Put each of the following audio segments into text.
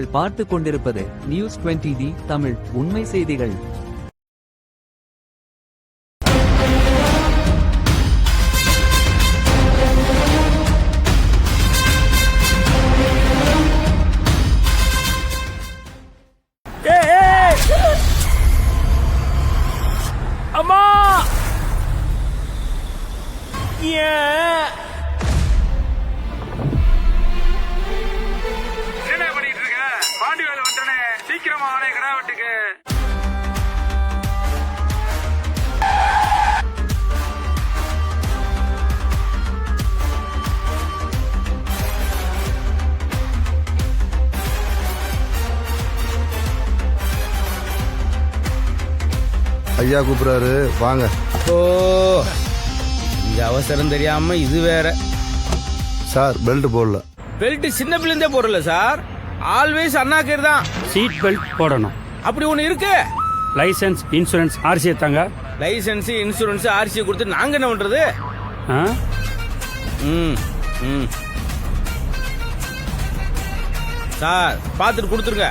நீங்கள் பார்த்து கொண்டிருப்பது நியூஸ் 20D தமிழ் உண்மை செய்திகள். அம்மா என்ன பண்ணிட்டு இருக்க? பாண்டி வேலை வந்துட்டனே, சீக்கிரமா ஆனே கடா வெட்டுக்கு. ஐயா கூப்பிடுறாரு, வாங்க. ஓ, இந்த அவசரம் தெரியாம இது வேற. சார் பெல்ட் போடல. பெல்ட் சின்ன பிள்ளைந்தே போடல சார், ஆல்வேஸ் அண்ணாக்கர் தான். சீட் பெல்ட் போடணும். அப்படி ஒண்ணு இருக்கு. லைசென்ஸ், இன்சூரன்ஸ், ஆர்சி தாங்க. லைசென்ஸ், இன்சூரன்ஸ், ஆர்சி கொடுத்து நாங்க என்ன பண்றது? சார் பாத்துட்டு கொடுத்துருங்க.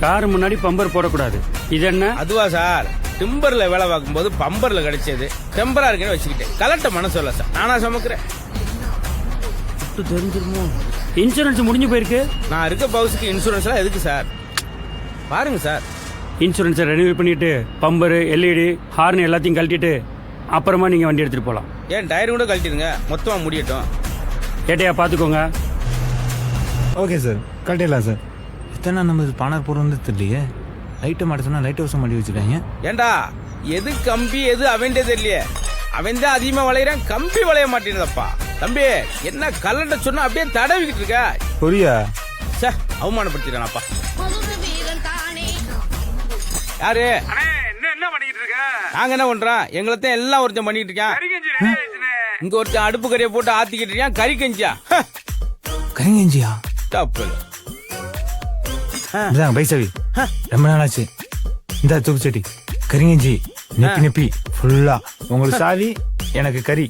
கார் முன்னாடி பம்பர் போடக்கூடாது. இது என்ன? அதுவா சார், டிம்பர்ல வேலை பார்க்கும் போது பம்பர்ல கிடைச்சது. டெம்பரா இருக்குன்னு வச்சுக்கிட்டேன். கலட்ட மனசு இல்ல சார், நானா சமைக்கிறேன். தெரிஞ்சிருமோ? இன்சூரன்ஸ் முடிஞ்சு போயிருக்கு. நான் இருக்க பவுஸுக்கு இன்சூரன்ஸ் எல்லாம் எதுக்கு சார்? பாருங்க சார், இன்சூரன்ஸை ரெனியூவல் பண்ணிட்டு பம்பர், எல்இடி, ஹார்ன் எல்லாத்தையும் கழட்டிட்டு அப்புறமா நீங்க வண்டி எடுத்துட்டு போலாம். ஏன் டயர் கூட கழட்டிடுங்க, மொத்தமா முடியட்டும். ஏட்டையா பாத்துக்கோங்க. ஓகே சார், கட்டிடலாம் சார். இத்தனை நம்ம பானர் போகிற வந்து தெரியலையே. லைட்டை மாட்ட சொன்னா லைட் ஹவுஸை மாட்டி வச்சுருக்காங்க. ஏண்டா, எது கம்பி எது அவன்டே தெரியலையே. அவன் தான் அதிகமா வளையிறான், கம்பி வளைய மாட்டேங்குதப்பா. தம்பி என்ன கலண்ட சொன்னா அப்படியே தடவிக்கிட்டு இருக்க. புரியா சார், அவமானப்படுத்திடானப்பா. யாரு? என்ன பண்ணிட்டு இருக்க? நாங்க என்ன பண்றோம்? எங்களைத்தான் எல்லாம் ஒருத்தன் பண்ணிட்டு இருக்கான். கறிகஞ்சி ரெடி ஆயிடுச்சுனே. இங்க ஒருத்தன் அடுப்பு கறியை போட்டு ஆத்திக்கிட்டு இருக்கான். கறி கஞ்சியா? கரிங்கஞ்சியா? தப்பு. இதாங்க பைசவி, ரொம்ப நாள் ஆச்சு. இந்த தூக்கு சட்டி கரிங்கஞ்சி நெப்பி நெப்பி ஃபுல்லா. உங்களுக்கு சாவி, எனக்கு கறி.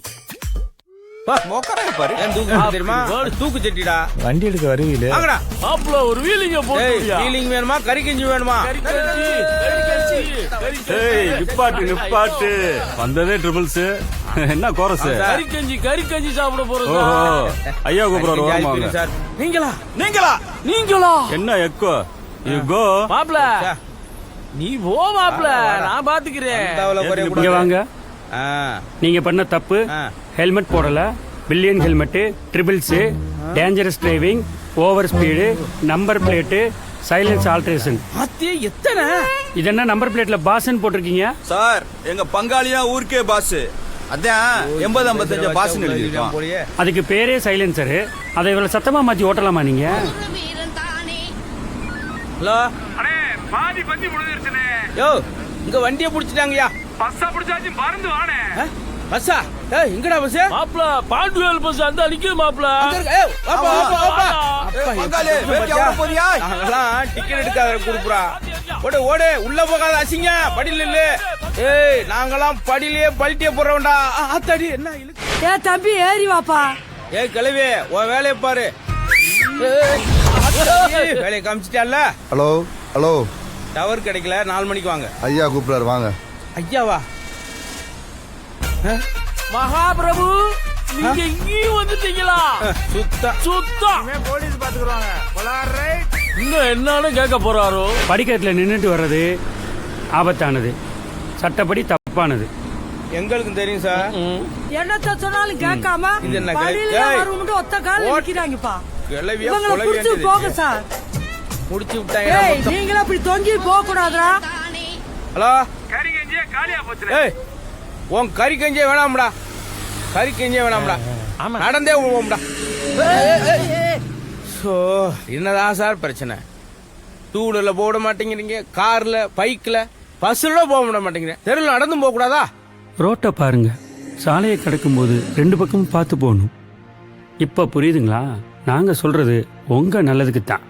தெரியுமா? தூக்கு சட்டிடா. வண்டி எடுக்க வருவீல. ஒரு வீலிங் வேணுமா, கறி கஞ்சி வேணுமா? நிப்பாட்டு வந்ததே ட்ரிபிள்ஸ். என்ன கோரஸ்? கறி கஞ்சி சாப்பிட போறது. ஐயா கூப்பிடுறாரு. சார், நீங்களா? என்ன எக்கோ? யூ கோ மாப்ள, நீ போ மாப்ள, நான் பாத்துக்கிறேன். இங்க வாங்க. நீங்க பண்ண தப்பு. ஹெல்மெட் போடல, billion helmet, triples, dangerous driving, over speed, number plate, silence alteration. எத்தனை? இது என்ன நம்பர் பிளேட்ல பாஸ்ன்னு போட்டிருக்கீங்க? சார், எங்க பங்காளியா ஊருக்கே பாஸ். அதான் 80-55 பாஸ் எழுதிருக்கோம். அதுக்கு பேரே சைலன்சர். அதை இவ்வளவு சத்தமா மாத்தி ஓட்டலாமா நீங்க? ஹலோ அண்ணே, பாதி பந்தி முடிஞ்சிருச்சுனே. யோ, இங்க வண்டியை புடிச்சிட்டாங்கயா. பஸ்ஸா புடிச்சாச்சு, பறந்து வானே. பஸ்ஸா? ஏய், எங்கடா பஸ்? மாப்ள, பாண்டுவேல் பஸ் அந்த அடிக்குது மாப்ள. டிக்கெட் எடுக்காத குடுப்புறா. ஓடு ஓடு, உள்ள போகாத, அசிங்க. படியில இல்ல. ஏய், நாங்கெல்லாம் படியிலேயே பல்ட்டிய போறோம்டா. ஆத்தாடி என்ன இழுக்கு. ஏ தம்பி, ஏறி வாப்பா. ஏய் கிளவி, உன் வேலையை பாரு. வேலையை காமிச்சிட்டால. Hello hello. டவர் கிடைக்கல, 4 மணிக்கு வாங்க. ஐயா கூப்பிடுறாரு, வாங்க. ஐயாவா? மகாபிரபு, நீங்க இங்கேயும் வந்துட்டீங்களா? சுத்தம். போலீஸ் பாத்துக்குறாங்க. இன்னும் என்னன்னு கேட்க போறாரோ? படிக்கட்டுல நின்னுட்டு வர்றது ஆபத்தானது, சட்டப்படி தப்பானது. எங்களுக்கு தெரியும் சார். என்னத்த சொன்னாலும் கேட்காம இது என்ன பள்ளியில வரும்னு ஒத்த கால நிக்கிறாங்கப்பா. கிளவியா இவங்கள கொலை புடிச்சு வேண்டியது. போக சார். முடிச்சு ஏய், விட்டாங்க. நீங்களும் அப்படி தொங்கி போக கூடாதுடா. ஹலோ, கறிகஞ்சியே காலியா போச்சுனே. ஏய், உன் கறி கஞ்சியே வேணாம்டா. கறி கஞ்சியே வேணாம்டா. நடந்தே விடுவோம்டா. சோ, என்னதான் சார் பிரச்சனை? 2 வீலர்ல போட மாட்டேங்கிறீங்க, கார்ல, பைக்ல, பஸ்ல போக விட மாட்டேங்கிறீங்க. தெருவில் நடந்தும் போக கூடாதா? ரோட்டை பாருங்க. சாலையை கடக்கும்போது 2 பக்கமும் பார்த்து போகணும். இப்ப புரியுதுங்களா? நாங்க சொல்றது உங்க நல்லதுக்கு தான்.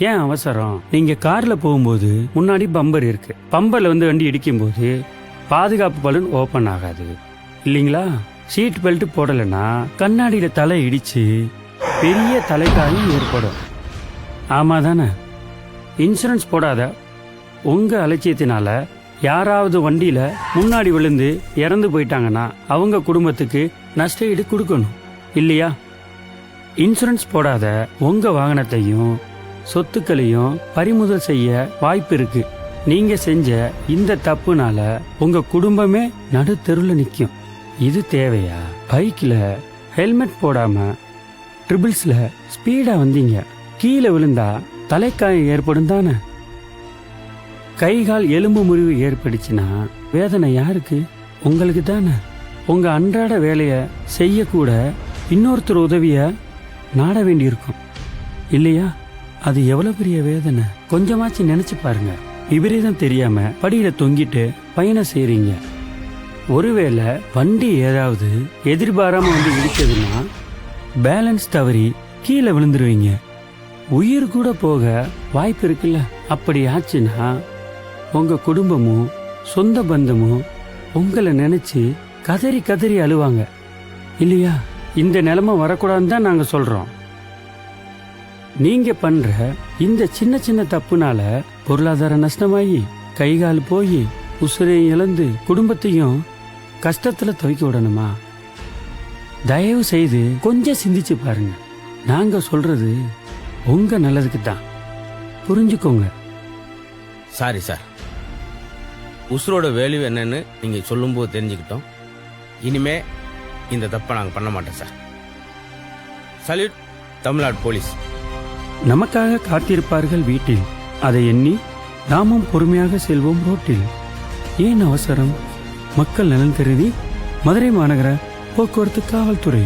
ஏன் அவசரம்? நீங்க கார்ல போகும்போது முன்னாடி பம்பர் இருக்கு. பம்பர்ல வந்து வண்டி இடிக்கும் போது பாதுகாப்பு பலூன் ஓபன் ஆகாது இல்லீங்களா? சீட் பெல்ட் போடலைன்னா கண்ணாடியில தலை இடிச்சு பெரிய தலைக்காயம் ஏற்படும். ஆமா தானே? இன்சூரன்ஸ் போடாத உங்க அலட்சியத்தினால யாராவது வண்டியில முன்னாடி விழுந்து இறந்து போயிட்டாங்கன்னா அவங்க குடும்பத்துக்கு நஷ்ட ஈடு கொடுக்கணும் இல்லையா? இன்சூரன்ஸ் போடாத உங்க வாகனத்தையும் சொத்துக்களையும் பறிமுதல் செய்ய வாய்ப்பு இருக்கு. நீங்க செஞ்ச இந்த தப்புனால உங்க குடும்பமே நடு தெருல நிக்கும். இது தேவையா? பைக்ல ஹெல்மெட் போடாம ட்ரிபிள்ஸ்ல ஸ்பீடா வந்தீங்க, கீழே விழுந்தா தலைக்காயம் ஏற்படும் தானே? கை கால் எலும்பு முறிவு ஏற்படுச்சுன்னா வேதனை யாருக்கு? உங்களுக்கு தானே. உங்க அன்றாட வேலைய செய்யக்கூட இன்னொருத்தர் உதவிய நாட வேண்டியிருக்கும் இல்லையா? அது எவ்வளவு பெரிய வேதனை கொஞ்சமாச்சு நினைச்சு பாருங்க. விபரீதம் தெரியாம படியில தொங்கிட்டு பயணம் செய்றீங்க. ஒருவேளை வண்டி ஏதாவது எதிர்பாராம வந்து இடிச்சதுன்னா பேலன்ஸ் தவறி கீழே விழுந்துருவீங்க. உயிர் கூட போக வாய்ப்பு இருக்குல்ல? அப்படி ஆச்சுன்னா உங்க குடும்பமும் சொந்த பந்தமும் உங்களை நினைச்சு கதறி கதறி அழுவாங்க இல்லையா? இந்த நிலைமை வரக்கூடாதுன்னு தான் நாங்க சொல்றோம். நீங்க பண்ற இந்த சின்ன சின்ன தப்புனால பொருளாதார நஷ்டமாகி கைகால் போய் உசுரையும் இழந்து குடும்பத்தையும் கஷ்டத்துல துவைக்க விடணுமா? தயவு செய்து கொஞ்சம் சிந்திச்சு பாருங்க. நாங்க சொல்றது உங்க நல்லதுக்கு தான், புரிஞ்சுக்கோங்க. சாரி சார், உசுரோட வேல்யூ என்னன்னு நீங்க சொல்லும்போது தெரிஞ்சுக்கிட்டோம். இனிமே இந்த தப்பை நாங்கள் பண்ண மாட்டோம் சார். Salute Tamil Nadu police. நமக்காக காத்திருப்பார்கள் வீட்டில், அதை எண்ணி நாமும் பொறுமையாக செல்வோம் ரோட்டில். ஏன் அவசரம்? மக்கள் நலன் கருதி மதுரை மாநகர போக்குவரத்து காவல்துறை.